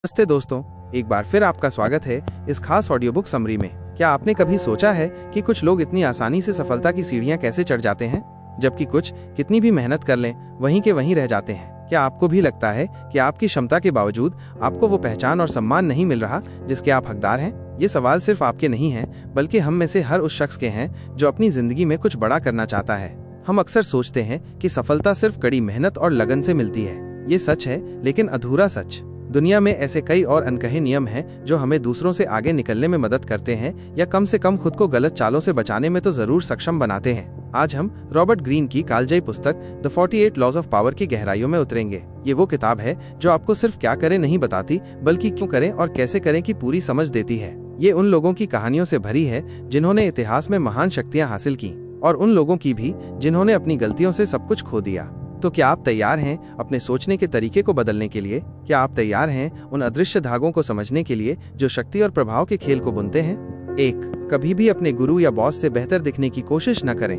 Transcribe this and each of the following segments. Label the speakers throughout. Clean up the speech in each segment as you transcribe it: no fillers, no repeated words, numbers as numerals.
Speaker 1: नमस्ते दोस्तों, एक बार फिर आपका स्वागत है इस खास ऑडियो बुक समरी में। क्या आपने कभी सोचा है कि कुछ लोग इतनी आसानी से सफलता की सीढ़ियां कैसे चढ़ जाते हैं, जबकि कुछ कितनी भी मेहनत कर लें वहीं के वहीं रह जाते हैं। क्या आपको भी लगता है कि आपकी क्षमता के बावजूद आपको वो पहचान और सम्मान नहीं मिल रहा जिसके आप हकदार हैं? ये सवाल सिर्फ आपके नहीं है, बल्कि हम में से हर उस शख्स के हैं जो अपनी जिंदगी में कुछ बड़ा करना चाहता है। हम अक्सर सोचते हैं कि सफलता सिर्फ कड़ी मेहनत और लगन से मिलती है। ये सच है, लेकिन अधूरा सच। दुनिया में ऐसे कई और अनकहे नियम हैं जो हमें दूसरों से आगे निकलने में मदद करते हैं, या कम से कम खुद को गलत चालों से बचाने में तो जरूर सक्षम बनाते हैं। आज हम रॉबर्ट ग्रीन की कालजयी पुस्तक द 48 लॉज ऑफ पावर की गहराइयों में उतरेंगे। ये वो किताब है जो आपको सिर्फ क्या करें नहीं बताती, बल्कि क्यों करें और कैसे करें की पूरी समझ देती है। ये उन लोगों की कहानियों से भरी है जिन्होंने इतिहास में महान शक्तियाँ हासिल की, और उन लोगों की भी जिन्होंने अपनी गलतियों से सब कुछ खो दिया। तो क्या आप तैयार हैं अपने सोचने के तरीके को बदलने के लिए? क्या आप तैयार हैं उन अदृश्य धागों को समझने के लिए जो शक्ति और प्रभाव के खेल को बुनते हैं? 1. कभी भी अपने गुरु या बॉस से बेहतर दिखने की कोशिश न करें।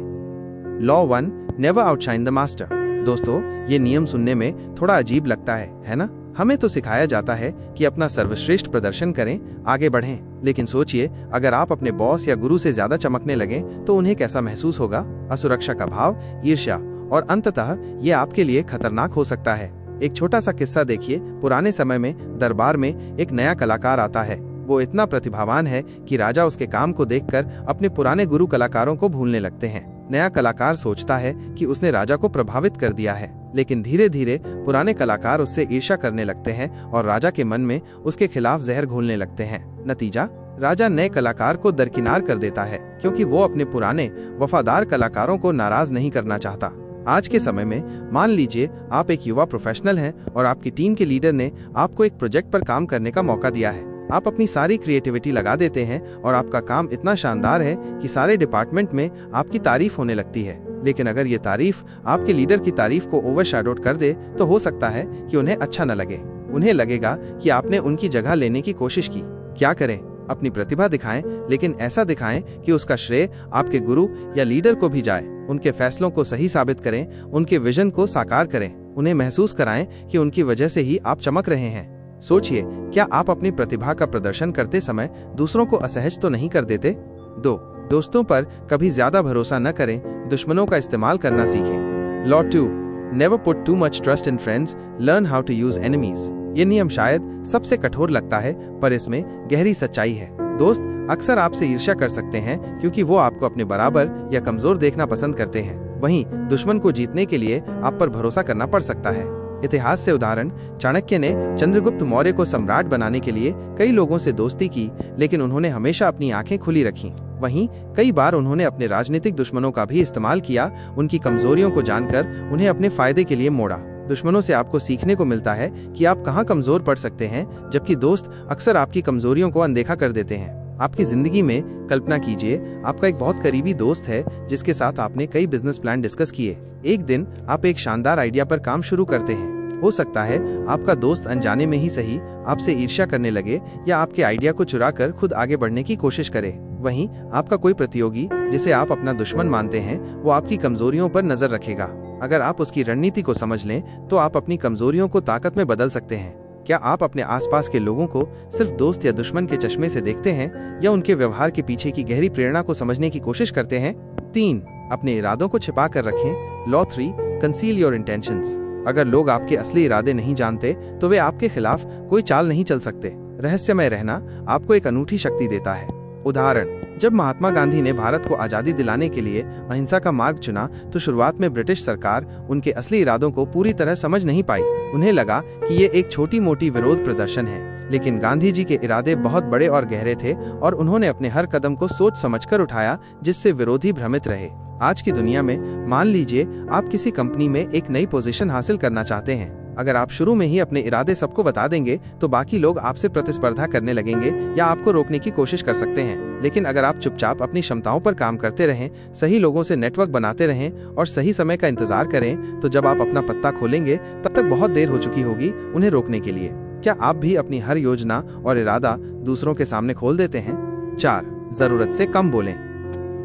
Speaker 1: Law 1, never outshine the master. दोस्तों, ये नियम सुनने में थोड़ा अजीब लगता है ना? हमें तो सिखाया जाता है कि अपना सर्वश्रेष्ठ प्रदर्शन करें, आगे बढ़ें। लेकिन सोचिए, अगर आप अपने बॉस या गुरु से ज्यादा चमकने लगें तो उन्हें कैसा महसूस होगा? असुरक्षा का भाव, ईर्ष्या, और अंततः ये आपके लिए खतरनाक हो सकता है। एक छोटा सा किस्सा देखिए। पुराने समय में दरबार में एक नया कलाकार आता है। वो इतना प्रतिभावान है कि राजा उसके काम को देखकर अपने पुराने गुरु कलाकारों को भूलने लगते हैं। नया कलाकार सोचता है कि उसने राजा को प्रभावित कर दिया है, लेकिन धीरे धीरे पुराने कलाकार उससे ईर्ष्या करने लगते हैं और राजा के मन में उसके खिलाफ जहर घोलने लगते हैं। नतीजा, राजा नए कलाकार को दरकिनार कर देता है, क्योंकि वो अपने पुराने वफादार कलाकारों को नाराज नहीं करना चाहता। आज के समय में मान लीजिए आप एक युवा प्रोफेशनल हैं और आपकी टीम के लीडर ने आपको एक प्रोजेक्ट पर काम करने का मौका दिया है। आप अपनी सारी क्रिएटिविटी लगा देते हैं और आपका काम इतना शानदार है कि सारे डिपार्टमेंट में आपकी तारीफ होने लगती है। लेकिन अगर ये तारीफ आपके लीडर की तारीफ को ओवरशैडोड कर दे तो हो सकता है कि उन्हें अच्छा न लगे। उन्हें लगेगा कि आपने उनकी जगह लेने की कोशिश की। क्या करें? अपनी प्रतिभा दिखाएं, लेकिन ऐसा दिखाएं कि उसका श्रेय आपके गुरु या लीडर को भी जाए। उनके फैसलों को सही साबित करें, उनके विजन को साकार करें। उन्हें महसूस कराएं कि उनकी वजह से ही आप चमक रहे हैं। सोचिए, क्या आप अपनी प्रतिभा का प्रदर्शन करते समय दूसरों को असहज तो नहीं कर देते? 2. दोस्तों पर कभी ज्यादा भरोसा न करें, दुश्मनों का इस्तेमाल करना सीखें। Law 2, never put too much trust in friends, learn how to use enemies. ये नियम शायद सबसे कठोर लगता है, पर इसमें गहरी सच्चाई है। दोस्त अक्सर आपसे ईर्ष्या कर सकते हैं क्योंकि वो आपको अपने बराबर या कमजोर देखना पसंद करते हैं। वहीं दुश्मन को जीतने के लिए आप पर भरोसा करना पड़ सकता है। इतिहास से उदाहरण, चाणक्य ने चंद्रगुप्त मौर्य को सम्राट बनाने के लिए कई लोगों से दोस्ती की, लेकिन उन्होंने हमेशा अपनी आंखें खुली रखीं। वहीं कई बार उन्होंने अपने राजनीतिक दुश्मनों का भी इस्तेमाल किया, उनकी कमजोरियों को जानकर उन्हें अपने फायदे के लिए मोड़ा। दुश्मनों से आपको सीखने को मिलता है कि आप कहाँ कमजोर पड़ सकते हैं, जबकि दोस्त अक्सर आपकी कमजोरियों को अनदेखा कर देते हैं। आपकी जिंदगी में कल्पना कीजिए, आपका एक बहुत करीबी दोस्त है जिसके साथ आपने कई बिजनेस प्लान डिस्कस किए। एक दिन आप एक शानदार आइडिया पर काम शुरू करते हैं। हो सकता है आपका दोस्त अनजाने में ही सही आपसे ईर्ष्या करने लगे, या आपके आइडिया को चुराकर खुद आगे बढ़ने की कोशिश करे। वहीं आपका कोई प्रतियोगी, जिसे आप अपना दुश्मन मानते हैं, वो आपकी कमजोरियों पर नजर रखेगा। अगर आप उसकी रणनीति को समझ लें तो आप अपनी कमजोरियों को ताकत में बदल सकते हैं। क्या आप अपने आसपास के लोगों को सिर्फ दोस्त या दुश्मन के चश्मे से देखते हैं, या उनके व्यवहार के पीछे की गहरी प्रेरणा को समझने की कोशिश करते हैं? 3. अपने इरादों को छिपा कर रखें। Law 3, conceal your intentions. अगर लोग आपके असली इरादे नहीं जानते तो वे आपके खिलाफ कोई चाल नहीं चल सकते। रहस्यमय रहना आपको एक अनूठी शक्ति देता है। उदाहरण, जब महात्मा गांधी ने भारत को आजादी दिलाने के लिए अहिंसा का मार्ग चुना तो शुरुआत में ब्रिटिश सरकार उनके असली इरादों को पूरी तरह समझ नहीं पाई। उन्हें लगा कि ये एक छोटी मोटी विरोध प्रदर्शन है, लेकिन गांधी जी के इरादे बहुत बड़े और गहरे थे, और उन्होंने अपने हर कदम को सोच समझकर उठाया, जिससे विरोधी भ्रमित रहे। आज की दुनिया में मान लीजिए आप किसी कंपनी में एक नई पोजीशन हासिल करना चाहते हैं। अगर आप शुरू में ही अपने इरादे सबको बता देंगे तो बाकी लोग आपसे प्रतिस्पर्धा करने लगेंगे या आपको रोकने की कोशिश कर सकते हैं। लेकिन अगर आप चुपचाप अपनी क्षमताओं पर काम करते रहें, सही लोगों से नेटवर्क बनाते रहें और सही समय का इंतजार करें, तो जब आप अपना पत्ता खोलेंगे तब तक बहुत देर हो चुकी होगी उन्हें रोकने के लिए। क्या आप भी अपनी हर योजना और इरादा दूसरों के सामने खोल देते हैं? 4. जरूरत से कम बोलें।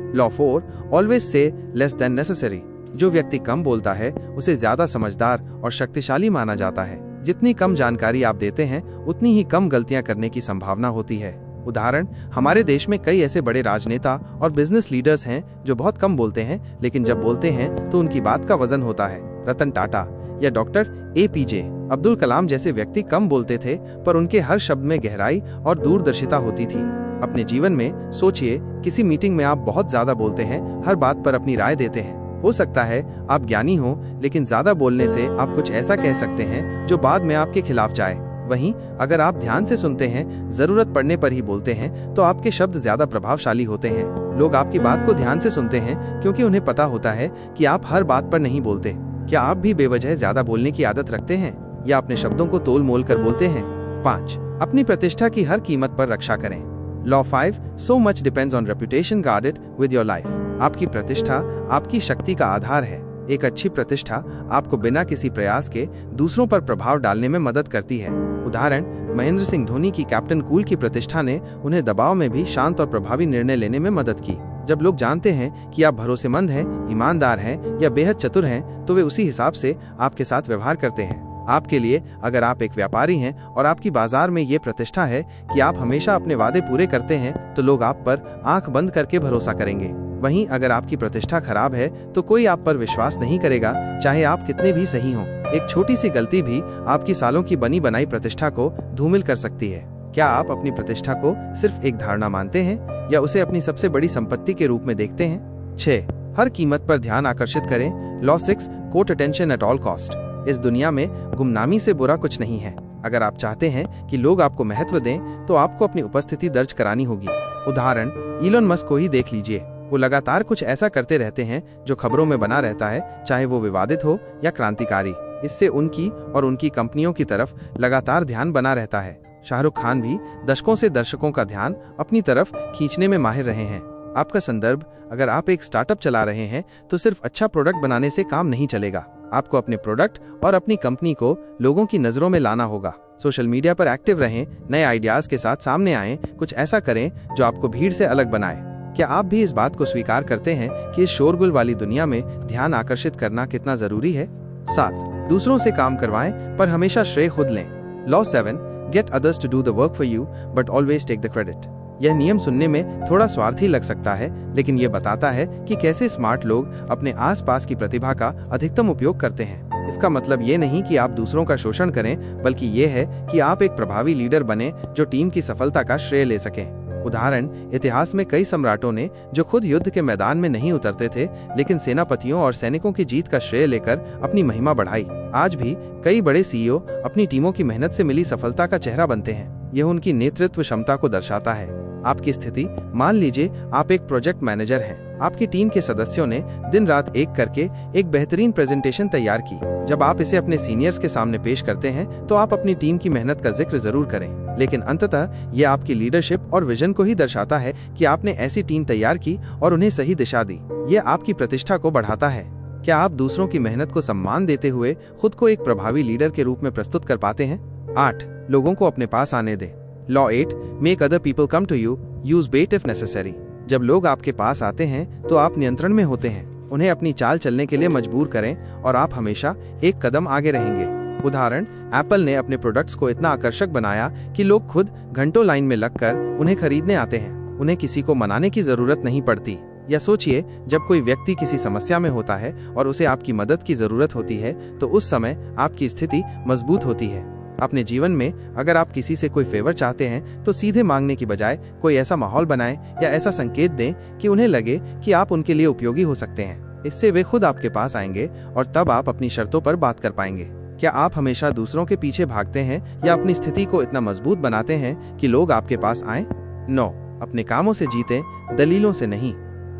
Speaker 1: Law 4, always say less than necessary. जो व्यक्ति कम बोलता है उसे ज्यादा समझदार और शक्तिशाली माना जाता है, जितनी कम जानकारी आप देते हैं उतनी ही कम गलतियां करने की संभावना होती है। उदाहरण, हमारे देश में कई ऐसे बड़े राजनेता और बिजनेस लीडर्स हैं जो बहुत कम बोलते हैं, लेकिन जब बोलते हैं तो उनकी बात का वजन होता है। रतन टाटा या डॉक्टर APJ अब्दुल कलाम जैसे व्यक्ति कम बोलते थे, पर उनके हर शब्द में गहराई और दूरदर्शिता होती थी। अपने जीवन में सोचिए, किसी मीटिंग में आप बहुत ज्यादा बोलते हैं, हर बात पर अपनी राय देते हैं। हो सकता है आप ज्ञानी हो, लेकिन ज्यादा बोलने से आप कुछ ऐसा कह सकते हैं जो बाद में आपके खिलाफ जाए। वहीं अगर आप ध्यान से सुनते हैं, जरूरत पड़ने पर ही बोलते हैं, तो आपके शब्द ज्यादा प्रभावशाली होते हैं। लोग आपकी बात को ध्यान से सुनते हैं क्योंकि उन्हें पता होता है कि आप हर बात पर नहीं बोलते। क्या आप भी बेवजह ज्यादा बोलने की आदत रखते हैं या अपने शब्दों को तोल मोल कर बोलते हैं? 5. अपनी प्रतिष्ठा की हर कीमत पर रक्षा करें। Law 5, so much depends on reputation, guard it with your life। आपकी प्रतिष्ठा आपकी शक्ति का आधार है। एक अच्छी प्रतिष्ठा आपको बिना किसी प्रयास के दूसरों पर प्रभाव डालने में मदद करती है। उदाहरण, महेंद्र सिंह धोनी की कैप्टन कूल की प्रतिष्ठा ने उन्हें दबाव में भी शांत और प्रभावी निर्णय लेने में मदद की। जब लोग जानते हैं कि आप भरोसेमंद हैं, ईमानदार हैं या बेहद चतुर हैं, तो वे उसी हिसाब से आपके साथ व्यवहार करते हैं। आपके लिए, अगर आप एक व्यापारी हैं और आपकी बाजार में ये प्रतिष्ठा है कि आप हमेशा अपने वादे पूरे करते हैं, तो लोग आप पर आंख बंद करके भरोसा करेंगे। वहीं अगर आपकी प्रतिष्ठा खराब है तो कोई आप पर विश्वास नहीं करेगा, चाहे आप कितने भी सही हों। एक छोटी सी गलती भी आपकी सालों की बनी बनाई प्रतिष्ठा को धूमिल कर सकती है। क्या आप अपनी प्रतिष्ठा को सिर्फ एक धारणा मानते हैं या उसे अपनी सबसे बड़ी संपत्ति के रूप में देखते हैं? 6. हर कीमत पर ध्यान आकर्षित करें। Law 6, court attention at all cost. इस दुनिया में गुमनामी से बुरा कुछ नहीं है। अगर आप चाहते हैं कि लोग आपको महत्व दें, तो आपको अपनी उपस्थिति दर्ज करानी होगी। उदाहरण, इलोन मस्क को ही देख लीजिए। वो लगातार कुछ ऐसा करते रहते हैं जो खबरों में बना रहता है, चाहे वो विवादित हो या क्रांतिकारी। इससे उनकी और उनकी कंपनियों की तरफ लगातार ध्यान बना रहता है। शाहरुख खान भी दशकों से दर्शकों का ध्यान अपनी तरफ खींचने में माहिर रहे हैं। आपका संदर्भ, अगर आप एक स्टार्टअप चला रहे हैं तो सिर्फ अच्छा प्रोडक्ट बनाने से काम नहीं चलेगा। आपको अपने प्रोडक्ट और अपनी कंपनी को लोगों की नजरों में लाना होगा। सोशल मीडिया पर एक्टिव रहें, नए आइडियाज के साथ सामने आएं, कुछ ऐसा करें जो आपको भीड़ से अलग बनाए। क्या आप भी इस बात को स्वीकार करते हैं कि इस शोरगुल वाली दुनिया में ध्यान आकर्षित करना कितना जरूरी है? 7. दूसरों से काम करवाएं, पर हमेशा श्रेय खुद लें। Law 7, get others to do the work for you but always take the credit. यह नियम सुनने में थोड़ा स्वार्थी लग सकता है, लेकिन यह बताता है कि कैसे स्मार्ट लोग अपने आसपास की प्रतिभा का अधिकतम उपयोग करते हैं। इसका मतलब ये नहीं कि आप दूसरों का शोषण करें, बल्कि ये है कि आप एक प्रभावी लीडर बने जो टीम की सफलता का श्रेय ले सकें। उदाहरण, इतिहास में कई सम्राटों ने जो खुद युद्ध के मैदान में नहीं उतरते थे, लेकिन सेनापतियों और सैनिकों की जीत का श्रेय लेकर अपनी महिमा बढ़ाई। आज भी कई बड़े CEO अपनी टीमों की मेहनत से मिली सफलता का चेहरा बनते हैं। यह उनकी नेतृत्व क्षमता को दर्शाता है। आपकी स्थिति, मान लीजिए आप एक प्रोजेक्ट मैनेजर हैं। आपकी टीम के सदस्यों ने दिन रात एक करके एक बेहतरीन प्रेजेंटेशन तैयार की। जब आप इसे अपने सीनियर्स के सामने पेश करते हैं, तो आप अपनी टीम की मेहनत का जिक्र जरूर करें, लेकिन अंततः ये आपकी लीडरशिप और विजन को ही दर्शाता है कि आपने ऐसी टीम तैयार की और उन्हें सही दिशा दी। ये आपकी प्रतिष्ठा को बढ़ाता है। क्या आप दूसरों की मेहनत को सम्मान देते हुए खुद को एक प्रभावी लीडर के रूप में प्रस्तुत कर पाते हैं? 8. लोगों को अपने पास आने दें। Law 8, make other people come to you, use bait if necessary. जब लोग आपके पास आते हैं तो आप नियंत्रण में होते हैं। उन्हें अपनी चाल चलने के लिए मजबूर करें और आप हमेशा एक कदम आगे रहेंगे। उदाहरण, एप्पल ने अपने प्रोडक्ट्स को इतना आकर्षक बनाया कि लोग खुद घंटों लाइन में लगकर उन्हें खरीदने आते हैं। उन्हें किसी को मनाने की जरूरत नहीं पड़ती। या सोचिए, जब कोई व्यक्ति किसी समस्या में होता है और उसे आपकी मदद की जरूरत होती है, तो उस समय आपकी स्थिति मजबूत होती है। अपने जीवन में अगर आप किसी से कोई फेवर चाहते हैं, तो सीधे मांगने की बजाय कोई ऐसा माहौल बनाएं या ऐसा संकेत दें कि उन्हें लगे कि आप उनके लिए उपयोगी हो सकते हैं। इससे वे खुद आपके पास आएंगे और तब आप अपनी शर्तों पर बात कर पाएंगे। क्या आप हमेशा दूसरों के पीछे भागते हैं या अपनी स्थिति को इतना मजबूत बनाते हैं कि लोग आपके पास आएं? 9. अपने कामों से जीतें, दलीलों से नहीं।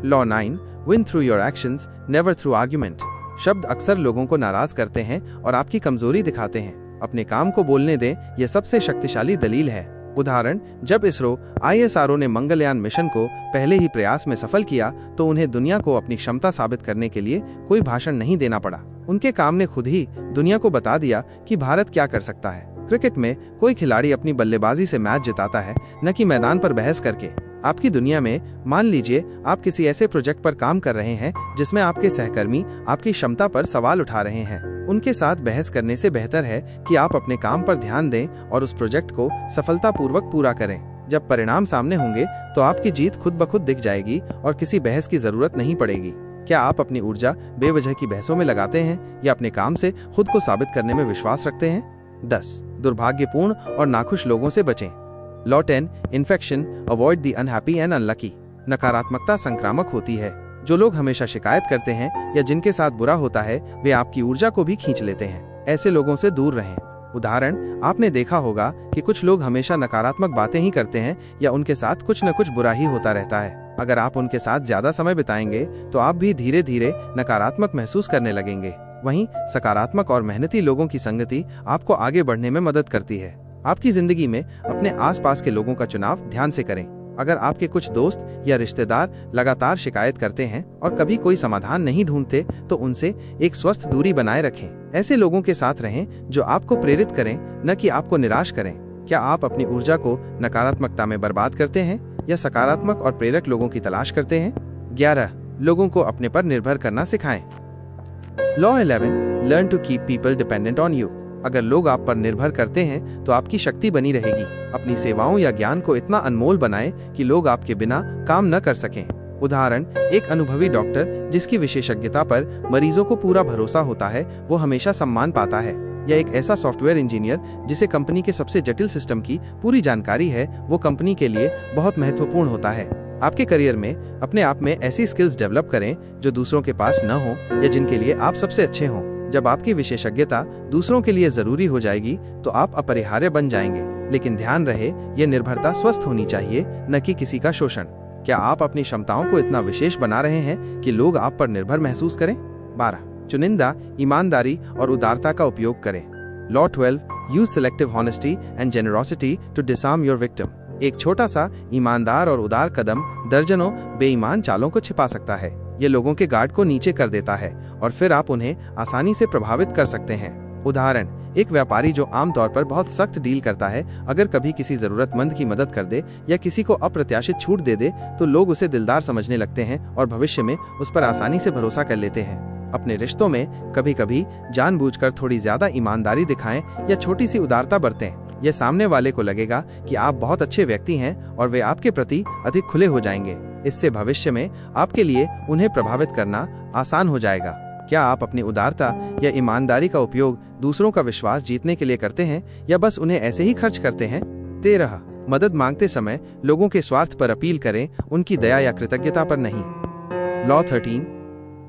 Speaker 1: Law 9, win through your actions, never through argument. शब्द अक्सर लोगों को नाराज करते हैं और आपकी कमजोरी दिखाते हैं। अपने काम को बोलने दें, यह सबसे शक्तिशाली दलील है। उदाहरण, जब इसरो ISRO ने मंगलयान मिशन को पहले ही प्रयास में सफल किया, तो उन्हें दुनिया को अपनी क्षमता साबित करने के लिए कोई भाषण नहीं देना पड़ा। उनके काम ने खुद ही दुनिया को बता दिया कि भारत क्या कर सकता है। क्रिकेट में कोई खिलाड़ी अपनी बल्लेबाजी से मैच जिताता है, न कि मैदान पर बहस करके। आपकी दुनिया में मान लीजिए आप किसी ऐसे प्रोजेक्ट पर काम कर रहे हैं जिसमें आपके सहकर्मी आपकी क्षमता पर सवाल उठा रहे हैं। उनके साथ बहस करने से बेहतर है कि आप अपने काम पर ध्यान दें और उस प्रोजेक्ट को सफलतापूर्वक पूरा करें। जब परिणाम सामने होंगे तो आपकी जीत खुद ब खुद दिख जाएगी और किसी बहस की जरूरत नहीं पड़ेगी। क्या आप अपनी ऊर्जा बेवजह की बहसों में लगाते हैं या अपने काम से खुद को साबित करने में विश्वास रखते हैं? 10. दुर्भाग्यपूर्ण और नाखुश लोगों से बचें। Law 10. Infection, avoid the unhappy and unlucky. नकारात्मकता संक्रामक होती है। जो लोग हमेशा शिकायत करते हैं या जिनके साथ बुरा होता है वे आपकी ऊर्जा को भी खींच लेते हैं। ऐसे लोगों से दूर रहें। उदाहरण, आपने देखा होगा कि कुछ लोग हमेशा नकारात्मक बातें ही करते हैं या उनके साथ कुछ न कुछ बुरा ही होता रहता है। अगर आप उनके साथ ज्यादा समय बिताएंगे तो आप भी धीरे धीरे नकारात्मक महसूस करने लगेंगे। वहीं सकारात्मक और मेहनती लोगों की संगति आपको आगे बढ़ने में मदद करती है। आपकी जिंदगी में अपने आसपास के लोगों का चुनाव ध्यान से करें। अगर आपके कुछ दोस्त या रिश्तेदार लगातार शिकायत करते हैं और कभी कोई समाधान नहीं ढूंढते तो उनसे एक स्वस्थ दूरी बनाए रखें। ऐसे लोगों के साथ रहें जो आपको प्रेरित करें, न कि आपको निराश करें। क्या आप अपनी ऊर्जा को नकारात्मकता में बर्बाद करते हैं या सकारात्मक और प्रेरक लोगों की तलाश करते हैं? 11. लोगों को अपने पर निर्भर करना सिखाएं। Law 11. Learn to keep people dependent on you. अगर लोग आप पर निर्भर करते हैं तो आपकी शक्ति बनी रहेगी। अपनी सेवाओं या ज्ञान को इतना अनमोल बनाएं कि लोग आपके बिना काम न कर सकें। उदाहरण, एक अनुभवी डॉक्टर जिसकी विशेषज्ञता पर मरीजों को पूरा भरोसा होता है वो हमेशा सम्मान पाता है। या एक ऐसा सॉफ्टवेयर इंजीनियर जिसे कंपनी के सबसे जटिल सिस्टम की पूरी जानकारी है वो कंपनी के लिए बहुत महत्वपूर्ण होता है। आपके करियर में अपने आप में ऐसी स्किल्स डेवलप करें जो दूसरों के पास न हो या जिनके लिए आप सबसे अच्छे हों। जब आपकी विशेषज्ञता दूसरों के लिए जरूरी हो जाएगी तो आप अपरिहार्य बन जाएंगे। लेकिन ध्यान रहे, ये निर्भरता स्वस्थ होनी चाहिए, न कि किसी का शोषण। क्या आप अपनी क्षमताओं को इतना विशेष बना रहे हैं कि लोग आप पर निर्भर महसूस करें? 12. चुनिंदा ईमानदारी और उदारता का उपयोग करें। Law 12. Use selective honesty and generosity to disarm your victim. एक छोटा सा ईमानदार और उदार कदम दर्जनों बेईमान चालों को छिपा सकता है। ये लोगों के गार्ड को नीचे कर देता है और फिर आप उन्हें आसानी से प्रभावित कर सकते हैं। उदाहरण, एक व्यापारी जो आमतौर पर बहुत सख्त डील करता है अगर कभी किसी जरूरतमंद की मदद कर दे या किसी को अप्रत्याशित छूट दे दे तो लोग उसे दिलदार समझने लगते हैं और भविष्य में उस पर आसानी से भरोसा कर लेते हैं। अपने रिश्तों में कभी कभी जानबूझकर थोड़ी ज्यादा ईमानदारी दिखाएं या छोटी सी उदारता बरतें। यह सामने वाले को लगेगा कि आप बहुत अच्छे व्यक्ति हैं और वे आपके प्रति अधिक खुले हो जाएंगे। इससे भविष्य में आपके लिए उन्हें प्रभावित करना आसान हो जाएगा। क्या आप अपनी उदारता या ईमानदारी का उपयोग दूसरों का विश्वास जीतने के लिए करते हैं या बस उन्हें ऐसे ही खर्च करते हैं? 13. मदद मांगते समय लोगों के स्वार्थ पर अपील करें, उनकी दया या कृतज्ञता पर नहीं। Law 13.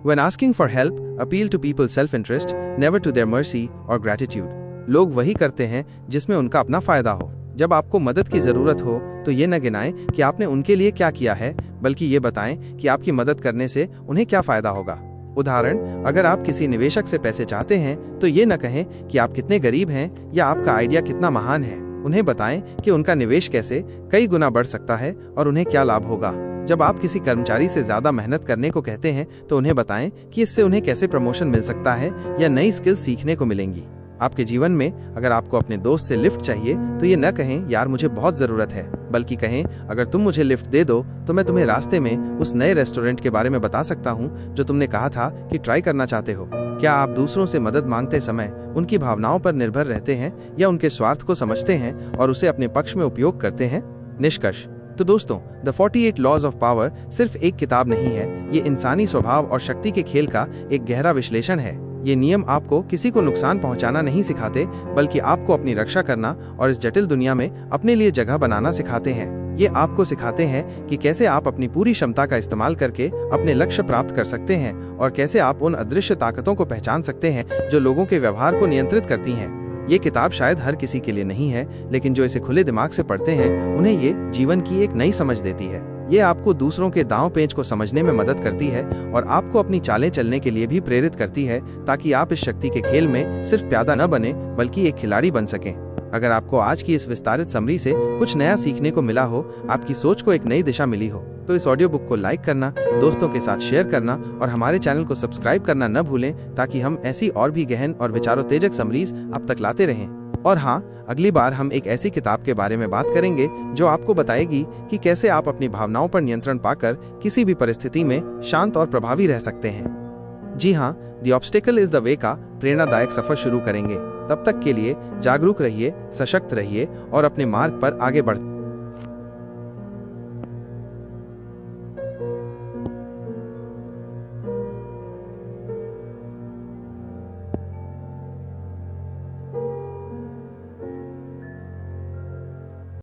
Speaker 1: When asking for help, appeal to people's self-interest, never to their mercy or gratitude. लोग वही करते हैं जिसमें उनका अपना फायदा हो। जब आपको मदद की जरूरत हो तो ये न गिनाएं कि आपने उनके लिए क्या किया है, बल्कि ये बताएं कि आपकी मदद करने से उन्हें क्या फायदा होगा। उदाहरण, अगर आप किसी निवेशक से पैसे चाहते हैं तो ये न कहें कि आप कितने गरीब हैं या आपका आइडिया कितना महान है। उन्हें बताएं कि उनका निवेश कैसे कई गुना बढ़ सकता है और उन्हें क्या लाभ होगा। जब आप किसी कर्मचारी से ज्यादा मेहनत करने को कहते हैं तो उन्हें बताएं कि इससे उन्हें कैसे प्रमोशन मिल सकता है या नई स्किल सीखने को मिलेंगी। आपके जीवन में अगर आपको अपने दोस्त से लिफ्ट चाहिए तो ये न कहें यार मुझे बहुत जरूरत है, बल्कि कहें अगर तुम मुझे लिफ्ट दे दो तो मैं तुम्हें रास्ते में उस नए रेस्टोरेंट के बारे में बता सकता हूँ जो तुमने कहा था कि ट्राई करना चाहते हो। क्या आप दूसरों से मदद मांगते समय उनकी भावनाओं पर निर्भर रहते हैं या उनके स्वार्थ को समझते हैं और उसे अपने पक्ष में उपयोग करते हैं? निष्कर्ष, तो दोस्तों, द 48 लॉज ऑफ पावर सिर्फ एक किताब नहीं है, ये इंसानी स्वभाव और शक्ति के खेल का एक गहरा विश्लेषण है। ये नियम आपको किसी को नुकसान पहुंचाना नहीं सिखाते, बल्कि आपको अपनी रक्षा करना और इस जटिल दुनिया में अपने लिए जगह बनाना सिखाते हैं। ये आपको सिखाते हैं कि कैसे आप अपनी पूरी क्षमता का इस्तेमाल करके अपने लक्ष्य प्राप्त कर सकते हैं और कैसे आप उन अदृश्य ताकतों को पहचान सकते हैं जो लोगों के व्यवहार को नियंत्रित करती हैं। ये किताब शायद हर किसी के लिए नहीं है, लेकिन जो इसे खुले दिमाग से पढ़ते हैं उन्हें ये जीवन की एक नई समझ देती है। ये आपको दूसरों के दांव पेच को समझने में मदद करती है और आपको अपनी चालें चलने के लिए भी प्रेरित करती है, ताकि आप इस शक्ति के खेल में सिर्फ प्यादा न बने बल्कि एक खिलाड़ी बन सकें। अगर आपको आज की इस विस्तारित समरी से कुछ नया सीखने को मिला हो, आपकी सोच को एक नई दिशा मिली हो, तो इस ऑडियो बुक को लाइक करना, दोस्तों के साथ शेयर करना और हमारे चैनल को सब्सक्राइब करना न भूलें, ताकि हम ऐसी और भी गहन और विचारोत्तेजक समरीज आप तक लाते रहें। और हाँ, अगली बार हम एक ऐसी किताब के बारे में बात करेंगे जो आपको बताएगी कि कैसे आप अपनी भावनाओं पर नियंत्रण पाकर किसी भी परिस्थिति में शांत और प्रभावी रह सकते हैं। जी हाँ, the obstacle is the way का प्रेरणादायक सफर शुरू करेंगे। तब तक के लिए जागरूक रहिए, सशक्त रहिए और अपने मार्ग पर आगे बढ़ते